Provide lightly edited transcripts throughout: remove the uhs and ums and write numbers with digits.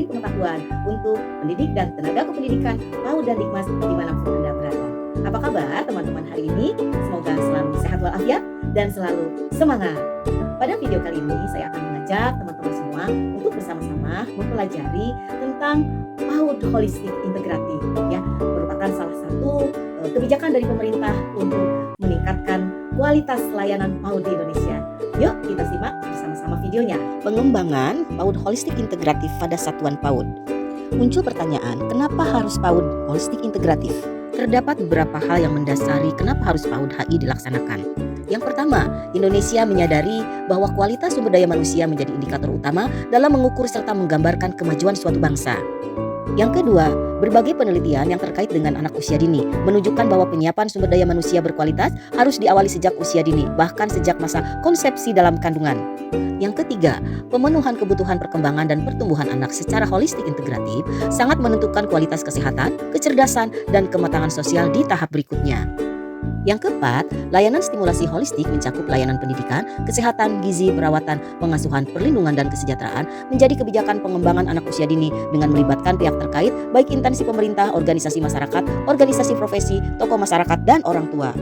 pengetahuan untuk pendidik dan tenaga kependidikan PAUD dan Dikmas dimanapun Anda berada. Apa kabar teman-teman hari ini? Semoga selalu sehat walafiat dan selalu semangat. Pada video kali ini saya akan mengajak teman-teman semua untuk bersama-sama mempelajari tentang PAUD holistik integratif, ya, merupakan salah satu kebijakan dari pemerintah untuk meningkatkan kualitas layanan PAUD di Indonesia. Yuk kita simak bersama-sama videonya. Pengembangan PAUD holistik integratif pada satuan PAUD. Muncul pertanyaan, kenapa harus PAUD holistik integratif? Terdapat beberapa hal yang mendasari kenapa harus PAUD HI dilaksanakan. Yang pertama, Indonesia menyadari bahwa kualitas sumber daya manusia menjadi indikator utama dalam mengukur serta menggambarkan kemajuan suatu bangsa. Yang kedua, berbagai penelitian yang terkait dengan anak usia dini menunjukkan bahwa penyiapan sumber daya manusia berkualitas harus diawali sejak usia dini, bahkan sejak masa konsepsi dalam kandungan. Yang ketiga, pemenuhan kebutuhan perkembangan dan pertumbuhan anak secara holistik integratif sangat menentukan kualitas kesehatan, kecerdasan, dan kematangan sosial di tahap berikutnya. Yang keempat, layanan stimulasi holistik mencakup layanan pendidikan, kesehatan, gizi, perawatan, pengasuhan, perlindungan, dan kesejahteraan menjadi kebijakan pengembangan anak usia dini dengan melibatkan pihak terkait baik instansi pemerintah, organisasi masyarakat, organisasi profesi, tokoh masyarakat, dan orang tua.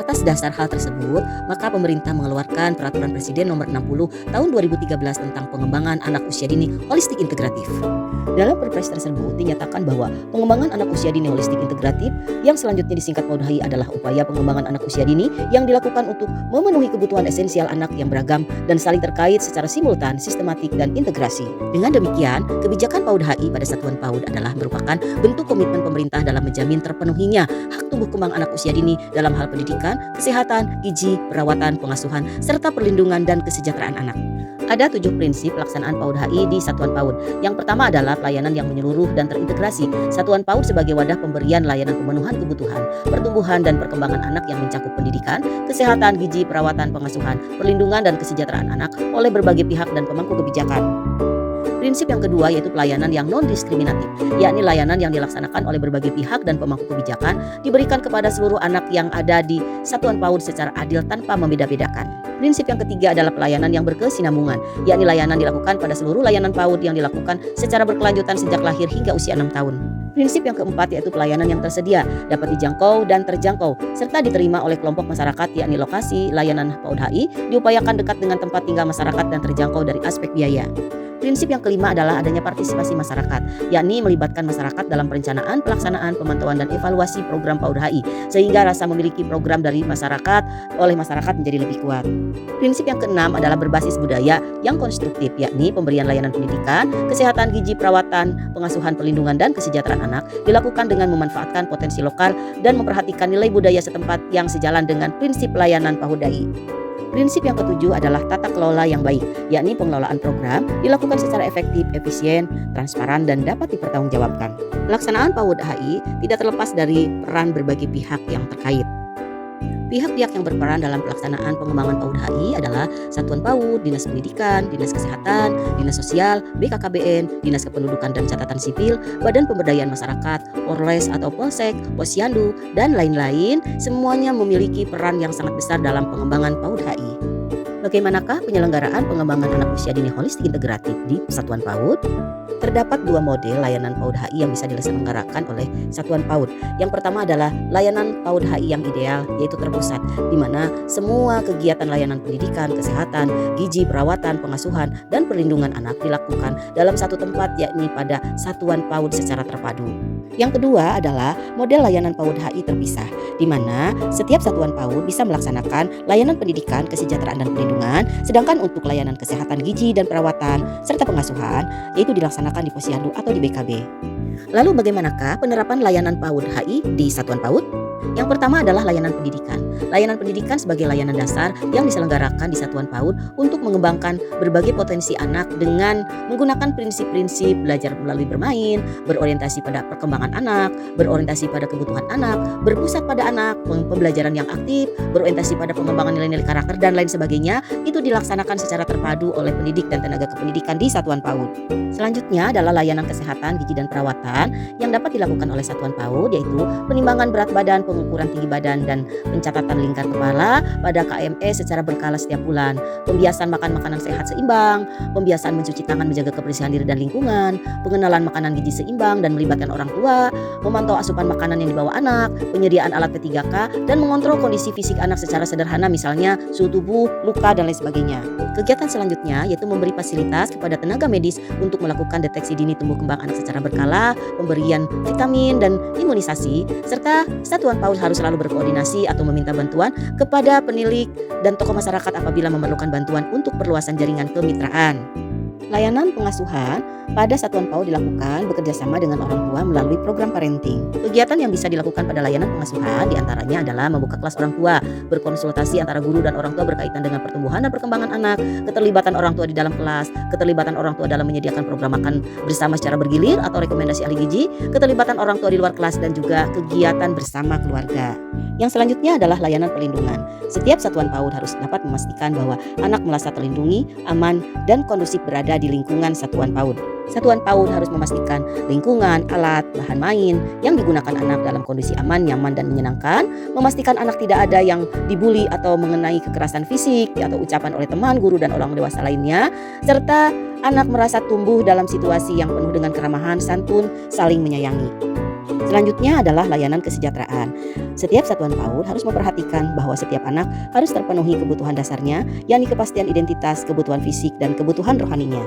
Atas dasar hal tersebut, maka pemerintah mengeluarkan Peraturan Presiden Nomor 60 Tahun 2013 tentang pengembangan anak usia dini holistik integratif. Dalam Perpres tersebut dinyatakan bahwa pengembangan anak usia dini holistik integratif yang selanjutnya disingkat PAUD HI adalah upaya pengembangan anak usia dini yang dilakukan untuk memenuhi kebutuhan esensial anak yang beragam dan saling terkait secara simultan, sistematik, dan integrasi. Dengan demikian, kebijakan PAUD HI pada satuan PAUD adalah merupakan bentuk komitmen pemerintah dalam menjamin terpenuhinya hak tumbuh kembang anak usia dini dalam hal pendidikan, kesehatan, gizi, perawatan, pengasuhan, serta perlindungan dan kesejahteraan anak. Ada 7 prinsip pelaksanaan PAUD HI di Satuan PAUD. Yang pertama adalah pelayanan yang menyeluruh dan terintegrasi. Satuan PAUD sebagai wadah pemberian layanan pemenuhan kebutuhan, pertumbuhan dan perkembangan anak yang mencakup pendidikan, kesehatan, gizi, perawatan, pengasuhan, perlindungan dan kesejahteraan anak oleh berbagai pihak dan pemangku kebijakan. Prinsip yang kedua yaitu pelayanan yang non-diskriminatif, yakni layanan yang dilaksanakan oleh berbagai pihak dan pemangku kebijakan diberikan kepada seluruh anak yang ada di Satuan PAUD secara adil tanpa membeda-bedakan. Prinsip yang ketiga adalah pelayanan yang berkesinambungan, yakni layanan dilakukan pada seluruh layanan PAUD yang dilakukan secara berkelanjutan sejak lahir hingga usia 6 tahun. Prinsip yang keempat yaitu pelayanan yang tersedia, dapat dijangkau dan terjangkau, serta diterima oleh kelompok masyarakat, yakni lokasi layanan PAUD HI diupayakan dekat dengan tempat tinggal masyarakat dan terjangkau dari aspek biaya. Prinsip yang kelima adalah adanya partisipasi masyarakat, yakni melibatkan masyarakat dalam perencanaan, pelaksanaan, pemantauan, dan evaluasi program PAUD HI, sehingga rasa memiliki program dari masyarakat oleh masyarakat menjadi lebih kuat. Prinsip yang keenam adalah berbasis budaya yang konstruktif, yakni pemberian layanan pendidikan, kesehatan, gizi, perawatan, pengasuhan, perlindungan, dan kesejahteraan anak dilakukan dengan memanfaatkan potensi lokal dan memperhatikan nilai budaya setempat yang sejalan dengan prinsip layanan PAUD HI. Prinsip yang ketujuh adalah tata kelola yang baik, yakni pengelolaan program dilakukan secara efektif, efisien, transparan, dan dapat dipertanggungjawabkan. Pelaksanaan PAUD HI tidak terlepas dari peran berbagai pihak yang terkait. Pihak-pihak yang berperan dalam pelaksanaan pengembangan PAUD HI adalah Satuan PAUD, Dinas Pendidikan, Dinas Kesehatan, Dinas Sosial, BKKBN, Dinas Kependudukan dan Catatan Sipil, Badan Pemberdayaan Masyarakat, Polres atau Polsek, Posyandu, dan lain-lain, semuanya memiliki peran yang sangat besar dalam pengembangan PAUD HI. Bagaimanakah penyelenggaraan pengembangan anak usia dini holistik integratif di Satuan PAUD? Terdapat 2 model layanan PAUD HI yang bisa diselenggarakan oleh Satuan PAUD. Yang pertama adalah layanan PAUD HI yang ideal, yaitu terpusat, di mana semua kegiatan layanan pendidikan, kesehatan, gizi, perawatan, pengasuhan, dan perlindungan anak dilakukan dalam satu tempat, yakni pada Satuan PAUD secara terpadu. Yang kedua adalah model layanan PAUD HI terpisah, di mana setiap Satuan PAUD bisa melaksanakan layanan pendidikan, kesejahteraan, dan perlindungan, sedangkan untuk layanan kesehatan, gizi, dan perawatan, serta pengasuhan, yaitu dilaksanakan di Posyandu atau di BKB. Lalu bagaimanakah penerapan layanan PAUD HI di Satuan PAUD? Yang pertama adalah layanan pendidikan. Layanan pendidikan sebagai layanan dasar yang diselenggarakan di Satuan PAUD untuk mengembangkan berbagai potensi anak dengan menggunakan prinsip-prinsip belajar melalui bermain, berorientasi pada perkembangan anak, berorientasi pada kebutuhan anak, berpusat pada anak, pembelajaran yang aktif, berorientasi pada pengembangan nilai-nilai karakter, dan lain sebagainya, itu dilaksanakan secara terpadu oleh pendidik dan tenaga kependidikan di Satuan PAUD. Selanjutnya adalah layanan kesehatan, gizi, dan perawatan yang dapat dilakukan oleh Satuan PAUD, yaitu penimbangan berat badan, pengukuran tinggi badan, dan pencatatan perawatan lingkar kepala pada KMS secara berkala setiap bulan, pembiasaan makan makanan sehat seimbang, pembiasaan mencuci tangan menjaga kebersihan diri dan lingkungan, pengenalan makanan gizi seimbang dan melibatkan orang tua, memantau asupan makanan yang dibawa anak, penyediaan alat P3K, dan mengontrol kondisi fisik anak secara sederhana misalnya suhu tubuh, luka, dan lain sebagainya. Kegiatan selanjutnya yaitu memberi fasilitas kepada tenaga medis untuk melakukan deteksi dini tumbuh kembang anak secara berkala, pemberian vitamin dan imunisasi, serta Satuan PAUD harus selalu berkoordinasi atau meminta bantuan kepada penilik dan tokoh masyarakat apabila memerlukan bantuan untuk perluasan jaringan kemitraan. Layanan pengasuhan pada Satuan PAUD dilakukan bekerjasama dengan orang tua melalui program parenting. Kegiatan yang bisa dilakukan pada layanan pengasuhan diantaranya adalah membuka kelas orang tua, berkonsultasi antara guru dan orang tua berkaitan dengan pertumbuhan dan perkembangan anak, keterlibatan orang tua di dalam kelas, keterlibatan orang tua dalam menyediakan program makan bersama secara bergilir atau rekomendasi ahli gizi, keterlibatan orang tua di luar kelas, dan juga kegiatan bersama keluarga. Yang selanjutnya adalah layanan perlindungan. Setiap Satuan PAUD harus dapat memastikan bahwa anak merasa terlindungi, aman, dan kondusif berada di lingkungan Satuan PAUD. Satuan PAUD harus memastikan lingkungan, alat, bahan main yang digunakan anak dalam kondisi aman, nyaman, dan menyenangkan, memastikan anak tidak ada yang dibully atau mengenai kekerasan fisik atau ucapan oleh teman, guru, dan orang dewasa lainnya, serta anak merasa tumbuh dalam situasi yang penuh dengan keramahan, santun, saling menyayangi. Selanjutnya adalah layanan kesejahteraan. Setiap Satuan PAUD harus memperhatikan bahwa setiap anak harus terpenuhi kebutuhan dasarnya, yakni kepastian identitas, kebutuhan fisik, dan kebutuhan rohaninya.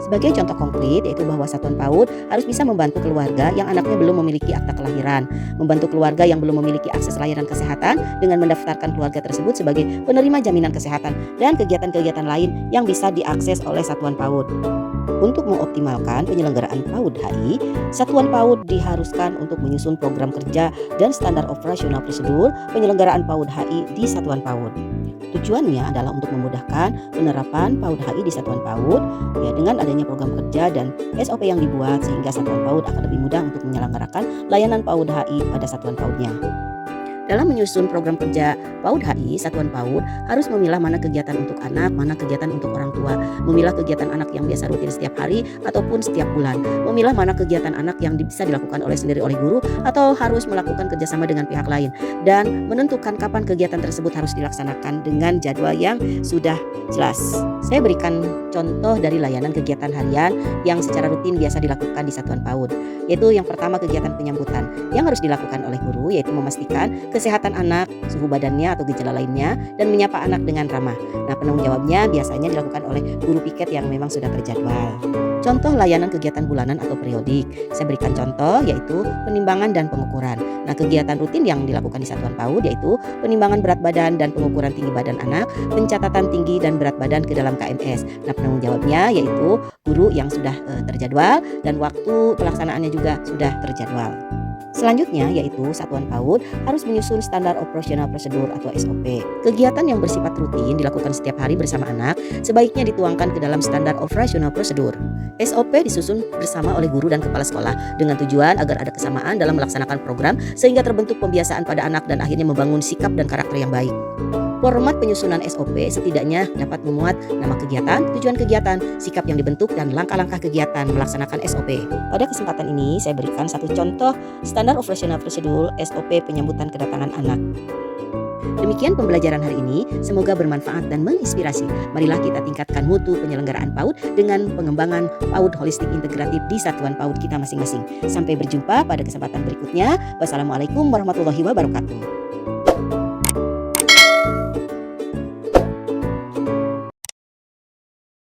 Sebagai contoh konkret yaitu bahwa Satuan PAUD harus bisa membantu keluarga yang anaknya belum memiliki akta kelahiran, membantu keluarga yang belum memiliki akses layanan kesehatan dengan mendaftarkan keluarga tersebut sebagai penerima jaminan kesehatan, dan kegiatan-kegiatan lain yang bisa diakses oleh Satuan PAUD. Untuk mengoptimalkan penyelenggaraan PAUD HI, Satuan PAUD diharuskan untuk menyusun program kerja dan standar operasional prosedur penyelenggaraan PAUD HI di Satuan PAUD. Tujuannya adalah untuk memudahkan penerapan PAUD HI di Satuan PAUD ya, dengan adanya program kerja dan SOP yang dibuat sehingga Satuan PAUD akan lebih mudah untuk menyelenggarakan layanan PAUD HI pada Satuan PAUD-nya. Dalam menyusun program kerja PAUD HI, Satuan PAUD harus memilah mana kegiatan untuk anak, mana kegiatan untuk orang tua, memilah kegiatan anak yang biasa rutin setiap hari ataupun setiap bulan, memilah mana kegiatan anak yang bisa dilakukan sendiri oleh guru atau harus melakukan kerjasama dengan pihak lain, dan menentukan kapan kegiatan tersebut harus dilaksanakan dengan jadwal yang sudah jelas. Saya berikan contoh dari layanan kegiatan harian yang secara rutin biasa dilakukan di Satuan PAUD, yaitu yang pertama kegiatan penyambutan yang harus dilakukan oleh guru, yaitu memastikan kesehatan anak, suhu badannya atau gejala lainnya, dan menyapa anak dengan ramah. Nah, penanggung jawabnya biasanya dilakukan oleh guru piket yang memang sudah terjadwal. Contoh layanan kegiatan bulanan atau periodik, saya berikan contoh yaitu penimbangan dan pengukuran. Nah, kegiatan rutin yang dilakukan di Satuan PAUD yaitu penimbangan berat badan dan pengukuran tinggi badan anak, pencatatan tinggi dan berat badan ke dalam KMS. Nah, penanggung jawabnya yaitu guru yang sudah terjadwal dan waktu pelaksanaannya juga sudah terjadwal. Selanjutnya yaitu Satuan PAUD harus menyusun standar operasional prosedur atau SOP. Kegiatan yang bersifat rutin dilakukan setiap hari bersama anak sebaiknya dituangkan ke dalam standar operasional prosedur. SOP disusun bersama oleh guru dan kepala sekolah dengan tujuan agar ada kesamaan dalam melaksanakan program sehingga terbentuk pembiasaan pada anak dan akhirnya membangun sikap dan karakter yang baik. Format penyusunan SOP setidaknya dapat memuat nama kegiatan, tujuan kegiatan, sikap yang dibentuk, dan langkah-langkah kegiatan melaksanakan SOP. Pada kesempatan ini saya berikan satu contoh standar operasional prosedur SOP penyambutan kedatangan anak. Demikian pembelajaran hari ini, semoga bermanfaat dan menginspirasi. Marilah kita tingkatkan mutu penyelenggaraan PAUD dengan pengembangan PAUD holistik integratif di Satuan PAUD kita masing-masing. Sampai berjumpa pada kesempatan berikutnya. Wassalamualaikum warahmatullahi wabarakatuh.